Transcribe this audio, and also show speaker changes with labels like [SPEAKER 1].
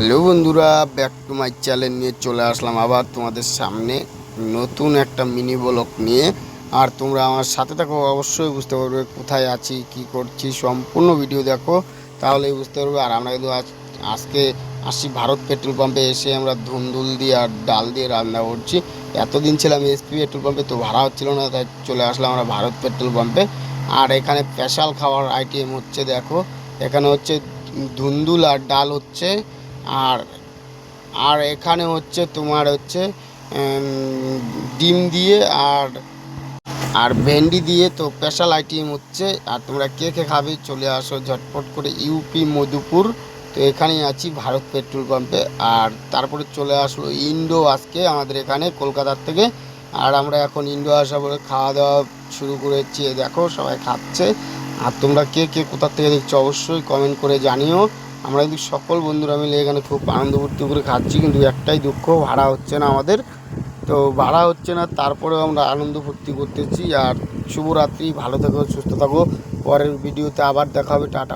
[SPEAKER 1] Hello বন্ধুরা, back to my channel নিয়ে চলে আসলাম আবার তোমাদের সামনে নতুন একটা মিনি ব্লগ নিয়ে। আর তোমরা আমার সাথে থাকো, অবশ্যই বুঝতে পারবে কোথায় আছি, কি করছি। সম্পূর্ণ ভিডিও দেখো, তাহলেই বুঝতে পারবে। আর আমরা কিন্তু আজকে আসছি ভারত পেট্রোল পাম্পে। এসে আমরা ধুন্দুল দিয়ে আর ডাল দিয়ে রান্না করছি। এতদিন ছিলাম এসপি পেট্রোল পাম্পে, তো ভাড়া হচ্ছিল না, তাই চলে আসলাম আমরা ভারত পেট্রোল পাম্পে। আর এখানে স্পেশাল খাবার আইটেম হচ্ছে, দেখো এখানে হচ্ছে ধুন্দুল আর ডাল হচ্ছে। আর আর এখানে হচ্ছে তোমার হচ্ছে ডিম দিয়ে আর আর ভেন্ডি দিয়ে, তো স্পেশাল আইটেম হচ্ছে। আর তোমরা কে কে খাবে চলে আসো ঝটপট করে, ইউপি মধুপুর। তো এখানেই আছি ভারত পেট্রোল পাম্পে। আর তারপরে চলে আসলো ইন্ডো আজকে আমাদের এখানে কলকাতার থেকে। আর আমরা এখন ইন্ডো আসা বলে খাওয়া দাওয়া শুরু করেছি, দেখো সবাই খাচ্ছে। আর তোমরা কে কে কোথা থেকে দেখছো অবশ্যই কমেন্ট করে জানিও। আমরা কিন্তু সকল বন্ধুরা মিলে এখানে খুব আনন্দ ফুর্তি করে খাচ্ছি, কিন্তু একটাই দুঃখ, ভাড়া হচ্ছে না আমাদের। তো ভাড়া হচ্ছে না, তারপরেও আমরা আনন্দ ফুর্তি করতেছি। আর শুভরাত্রি, ভালো থাকো, সুস্থ থাকো। পরের ভিডিওতে আবার দেখা হবে, টাটা।